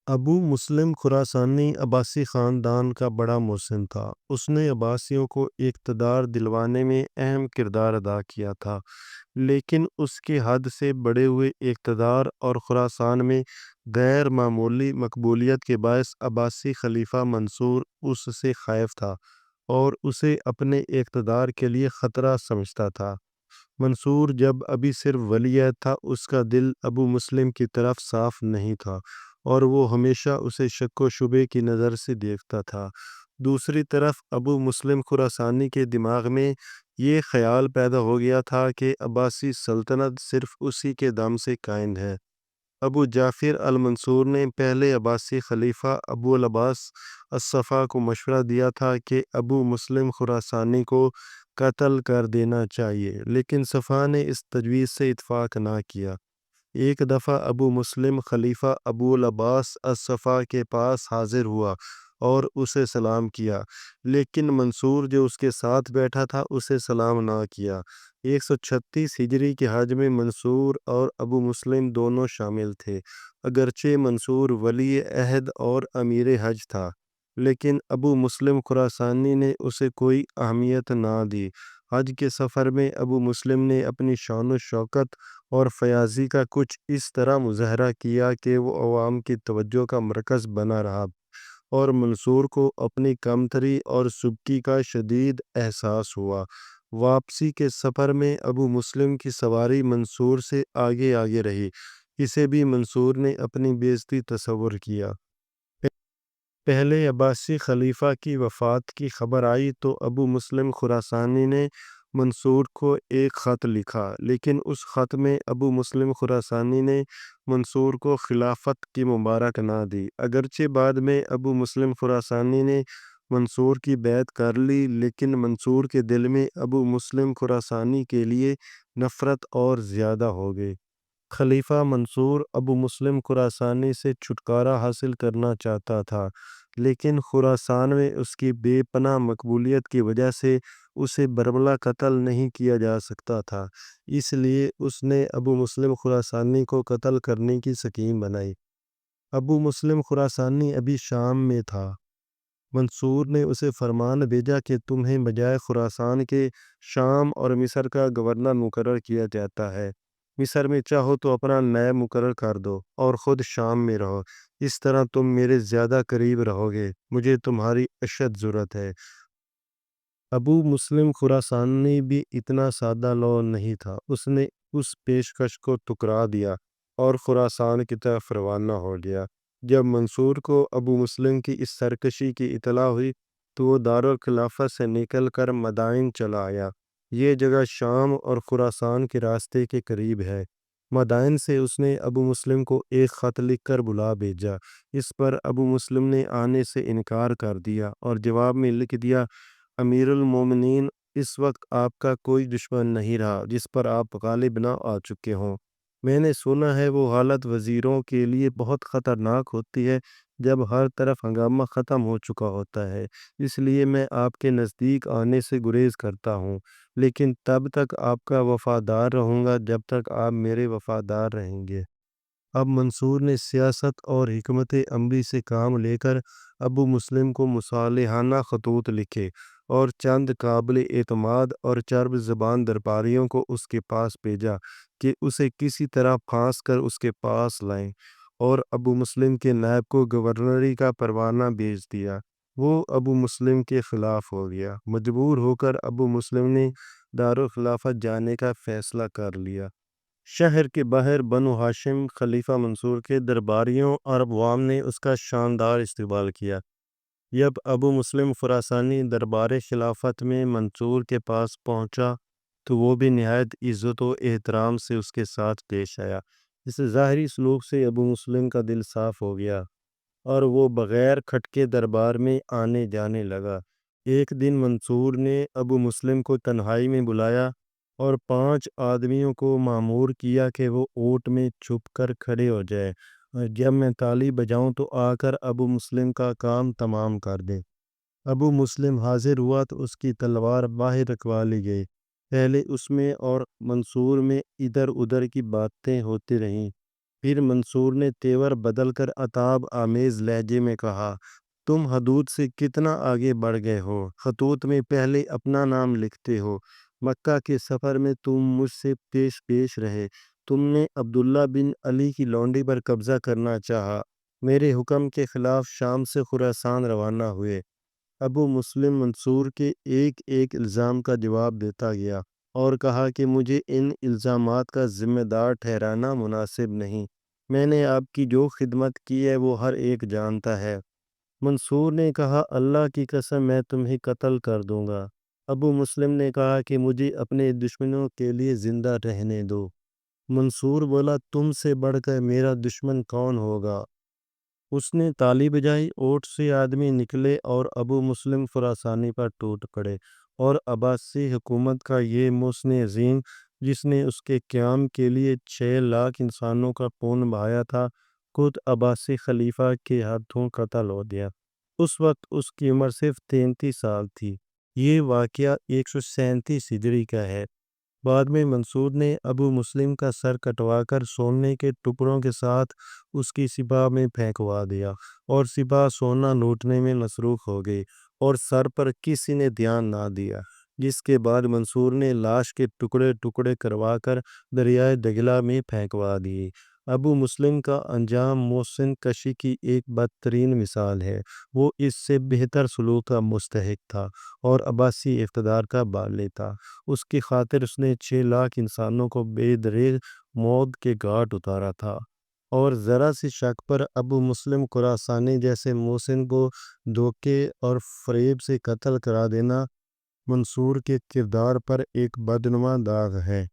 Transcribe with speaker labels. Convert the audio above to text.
Speaker 1: ابو مسلم خراسانی عباسی خاندان کا بڑا محسن تھا۔ اس نے عباسیوں کو اقتدار دلوانے میں اہم کردار ادا کیا تھا، لیکن اس کے حد سے بڑھے ہوئے اقتدار اور خراسان میں غیر معمولی مقبولیت کے باعث عباسی خلیفہ منصور اس سے خائف تھا اور اسے اپنے اقتدار کے لیے خطرہ سمجھتا تھا۔ منصور جب ابھی صرف ولی عہد تھا، اس کا دل ابو مسلم کی طرف صاف نہیں تھا اور وہ ہمیشہ اسے شک و شبے کی نظر سے دیکھتا تھا۔ دوسری طرف ابو مسلم خراسانی کے دماغ میں یہ خیال پیدا ہو گیا تھا کہ عباسی سلطنت صرف اسی کے دم سے قائم ہے۔ ابو جعفر المنصور نے پہلے عباسی خلیفہ ابو العباس الصفا کو مشورہ دیا تھا کہ ابو مسلم خراسانی کو قتل کر دینا چاہیے، لیکن صفا نے اس تجویز سے اتفاق نہ کیا۔ ایک دفعہ ابو مسلم خلیفہ ابو العباس الصفا کے پاس حاضر ہوا اور اسے سلام کیا، لیکن منصور جو اس کے ساتھ بیٹھا تھا اسے سلام نہ کیا۔ 136 ہجری کے حج میں منصور اور ابو مسلم دونوں شامل تھے۔ اگرچہ منصور ولی عہد اور امیر حج تھا، لیکن ابو مسلم خراسانی نے اسے کوئی اہمیت نہ دی۔ حج کے سفر میں ابو مسلم نے اپنی شان و شوکت اور فیاضی کا کچھ اس طرح مظاہرہ کیا کہ وہ عوام کی توجہ کا مرکز بنا رہا، اور منصور کو اپنی کمتری اور سبکی کا شدید احساس ہوا۔ واپسی کے سفر میں ابو مسلم کی سواری منصور سے آگے آگے رہی۔ اسے بھی منصور نے اپنی بے عزتی تصور کیا۔ پہلے عباسی خلیفہ کی وفات کی خبر آئی تو ابو مسلم خراسانی نے منصور کو ایک خط لکھا، لیکن اس خط میں ابو مسلم خراسانی نے منصور کو خلافت کی مبارک نہ دی۔ اگرچہ بعد میں ابو مسلم خراسانی نے منصور کی بیعت کر لی، لیکن منصور کے دل میں ابو مسلم خراسانی کے لیے نفرت اور زیادہ ہو گئی۔ خلیفہ منصور ابو مسلم خراسانی سے چھٹکارا حاصل کرنا چاہتا تھا، لیکن خراسان میں اس کی بے پناہ مقبولیت کی وجہ سے اسے برملا قتل نہیں کیا جا سکتا تھا۔ اس لیے اس نے ابو مسلم خراسانی کو قتل کرنے کی اسکیم بنائی۔ ابو مسلم خراسانی ابھی شام میں تھا۔ منصور نے اسے فرمان بھیجا کہ تمہیں بجائے خراسان کے شام اور مصر کا گورنر مقرر کیا جاتا ہے۔ مصر میں چاہو تو اپنا نائب مقرر کر دو اور خود شام میں رہو، اس طرح تم میرے زیادہ قریب رہو گے۔ مجھے تمہاری اشد ضرورت ہے۔ ابو مسلم خراسانی بھی اتنا سادہ لو نہیں تھا۔ اس نے اس پیشکش کو ٹکرا دیا اور خراسان کی طرف روانہ ہو گیا۔ جب منصور کو ابو مسلم کی اس سرکشی کی اطلاع ہوئی تو وہ دارالخلافت سے نکل کر مدائن چلا آیا۔ یہ جگہ شام اور خراسان کے راستے کے قریب ہے۔ مدائن سے اس نے ابو مسلم کو ایک خط لکھ کر بلا بھیجا۔ اس پر ابو مسلم نے آنے سے انکار کر دیا اور جواب میں لکھ دیا، امیر المومنین، اس وقت آپ کا کوئی دشمن نہیں رہا جس پر آپ غالب نہ آ چکے ہوں۔ میں نے سنا ہے وہ حالت وزیروں کے لیے بہت خطرناک ہوتی ہے جب ہر طرف ہنگامہ ختم ہو چکا ہوتا ہے، اس لیے میں آپ کے نزدیک آنے سے گریز کرتا ہوں، لیکن تب تک آپ کا وفادار رہوں گا جب تک آپ میرے وفادار رہیں گے۔ اب منصور نے سیاست اور حکمت عملی سے کام لے کر ابو مسلم کو مصالحانہ خطوط لکھے اور چند قابل اعتماد اور چرب زبان درباریوں کو اس کے پاس بھیجا کہ اسے کسی طرح پھانس کر اس کے پاس لائیں، اور ابو مسلم کے نائب کو گورنری کا پروانہ بھیج دیا۔ وہ ابو مسلم کے خلاف ہو گیا۔ مجبور ہو کر ابو مسلم نے دارالخلافت جانے کا فیصلہ کر لیا۔ شہر کے باہر بنو ہاشم خلیفہ منصور کے درباریوں اور عوام نے اس کا شاندار استقبال کیا۔ جب ابو مسلم خراسانی دربار خلافت میں منصور کے پاس پہنچا تو وہ بھی نہایت عزت و احترام سے اس کے ساتھ پیش آیا۔ اس ظاہری سلوک سے ابو مسلم کا دل صاف ہو گیا اور وہ بغیر کھٹکے دربار میں آنے جانے لگا۔ ایک دن منصور نے ابو مسلم کو تنہائی میں بلایا اور 5 آدمیوں کو مامور کیا کہ وہ اونٹ میں چھپ کر کھڑے ہو جائے، اور جب میں تالی بجاؤں تو آ کر ابو مسلم کا کام تمام کر دیں۔ ابو مسلم حاضر ہوا تو اس کی تلوار باہر رکھوا لی گئی۔ پہلے اس میں اور منصور میں ادھر ادھر کی باتیں ہوتی رہیں۔ پھر منصور نے تیور بدل کر عتاب آمیز لہجے میں کہا، تم حدود سے کتنا آگے بڑھ گئے ہو، خطوط میں پہلے اپنا نام لکھتے ہو۔ مکہ کے سفر میں تم مجھ سے پیش پیش رہے، تم نے عبداللہ بن علی کی لونڈی پر قبضہ کرنا چاہا، میرے حکم کے خلاف شام سے خراسان روانہ ہوئے۔ ابو مسلم منصور کے ایک ایک الزام کا جواب دیتا گیا اور کہا کہ مجھے ان الزامات کا ذمہ دار ٹھہرانا مناسب نہیں، میں نے آپ کی جو خدمت کی ہے وہ ہر ایک جانتا ہے۔ منصور نے کہا، اللہ کی قسم میں تمہیں قتل کر دوں گا۔ ابو مسلم نے کہا کہ مجھے اپنے دشمنوں کے لیے زندہ رہنے دو۔ منصور بولا، تم سے بڑھ کر میرا دشمن کون ہوگا؟ اس نے تالی بجائی، اونٹ سے آدمی نکلے اور ابو مسلم خراسانی پر ٹوٹ پڑے، اور عباسی حکومت کا یہ محسن عظیم جس نے اس کے قیام کے لیے 6 لاکھ انسانوں کا خون بہایا تھا، خود عباسی خلیفہ کے ہاتھوں قتل ہو گیا۔ اس وقت اس کی عمر صرف 33 سال تھی۔ یہ واقعہ 137 ہجری کا ہے۔ بعد میں منصور نے ابو مسلم کا سر کٹوا کر سونے کے ٹکڑوں کے ساتھ اس کی سپاہ میں پھینکوا دیا، اور سپاہ سونا لوٹنے میں مصروف ہو گئی اور سر پر کسی نے دھیان نہ دیا، جس کے بعد منصور نے لاش کے ٹکڑے ٹکڑے کروا کر دریائے دجلہ میں پھینکوا دیے۔ ابو مسلم کا انجام محسن کشی کی ایک بدترین مثال ہے۔ وہ اس سے بہتر سلوک کا مستحق تھا اور عباسی اقتدار کا بالی تھا۔ اس کی خاطر اس نے 6 لاکھ انسانوں کو بے دریغ موت کے گھاٹ اتارا تھا، اور ذرا سی شک پر ابو مسلم خراسانی جیسے محسن کو دھوکے اور فریب سے قتل کرا دینا منصور کے کردار پر ایک بدنما داغ ہے۔